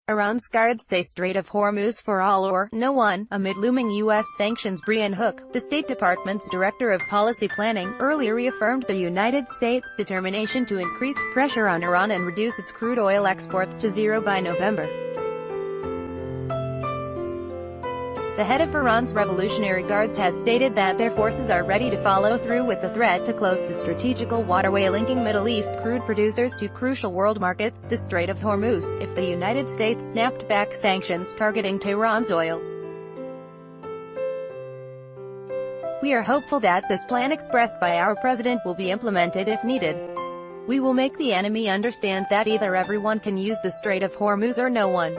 Iran's guards say Strait of Hormuz for all or no one, amid looming U.S. sanctions. Brian Hook, the State Department's Director of Policy Planning, earlier reaffirmed the United States' determination to increase pressure on Iran and reduce its crude oil exports to zero by November. The head of Iran's Revolutionary Guards has stated that their forces are ready to follow through with the threat to close the strategical waterway linking Middle East crude producers to crucial world markets, the Strait of Hormuz, if the United States snapped back sanctions targeting Tehran's oil. "We are hopeful that this plan expressed by our president will be implemented if needed. We will make the enemy understand that either everyone can use the Strait of Hormuz or no one."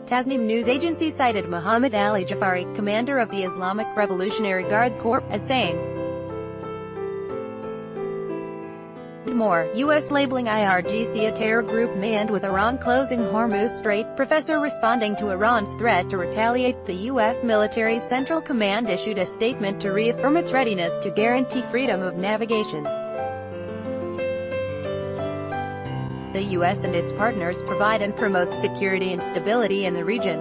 Tasnim news agency cited Mohammad Ali Jafari, commander of the Islamic Revolutionary Guard Corps, as saying, more, U.S. labeling IRGC a terror group may end with Iran closing Hormuz Strait. Professor responding to Iran's threat to retaliate, the U.S. military's Central Command issued a statement to reaffirm its readiness to guarantee freedom of navigation. The U.S. and its partners provide and promote security and stability in the region.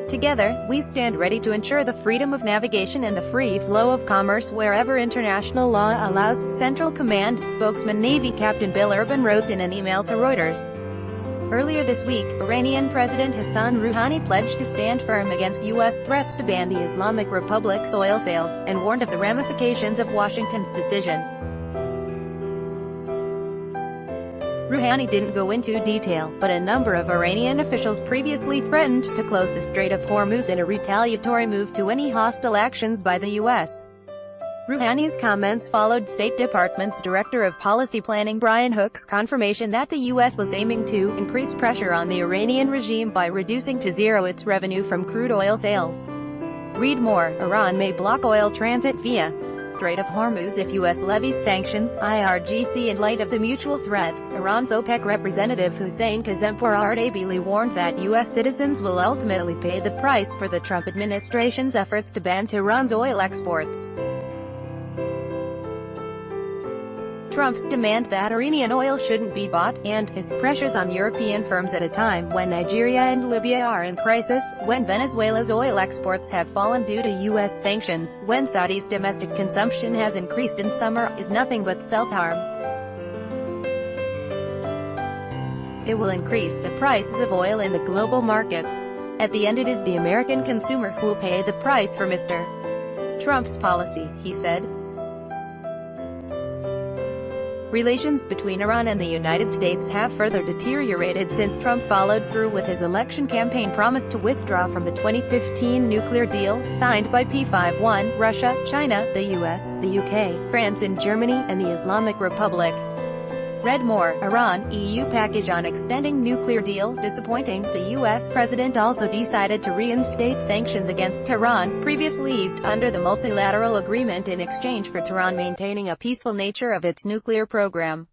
Together, we stand ready to ensure the freedom of navigation and the free flow of commerce wherever international law allows, Central Command spokesman Navy Captain Bill Urban wrote in an email to Reuters. Earlier this week, Iranian President Hassan Rouhani pledged to stand firm against U.S. threats to ban the Islamic Republic's oil sales, and warned of the ramifications of Washington's decision. Rouhani didn't go into detail, but a number of Iranian officials previously threatened to close the Strait of Hormuz in a retaliatory move to any hostile actions by the U.S. Rouhani's comments followed State Department's Director of Policy Planning Brian Hook's confirmation that the U.S. was aiming to increase pressure on the Iranian regime by reducing to zero its revenue from crude oil sales. Read more, Iran may block oil transit via Strait of Hormuz if U.S. levies sanctions, IRGC. In light of the mutual threats, Iran's OPEC representative Hussein Kazempour-Ardebili warned that U.S. citizens will ultimately pay the price for the Trump administration's efforts to ban Tehran's oil exports. Trump's demand that Iranian oil shouldn't be bought, and his pressures on European firms at a time when Nigeria and Libya are in crisis, when Venezuela's oil exports have fallen due to U.S. sanctions, when Saudi's domestic consumption has increased in summer, is nothing but self-harm. It will increase the prices of oil in the global markets. At the end, it is the American consumer who will pay the price for Mr. Trump's policy, he said. Relations between Iran and the United States have further deteriorated since Trump followed through with his election campaign promise to withdraw from the 2015 nuclear deal, signed by P5-1, Russia, China, the US, the UK, France and Germany, and the Islamic Republic. Read more, Iran-EU package on extending nuclear deal, disappointing. The U.S. president also decided to reinstate sanctions against Tehran, previously eased under the multilateral agreement in exchange for Tehran maintaining a peaceful nature of its nuclear program.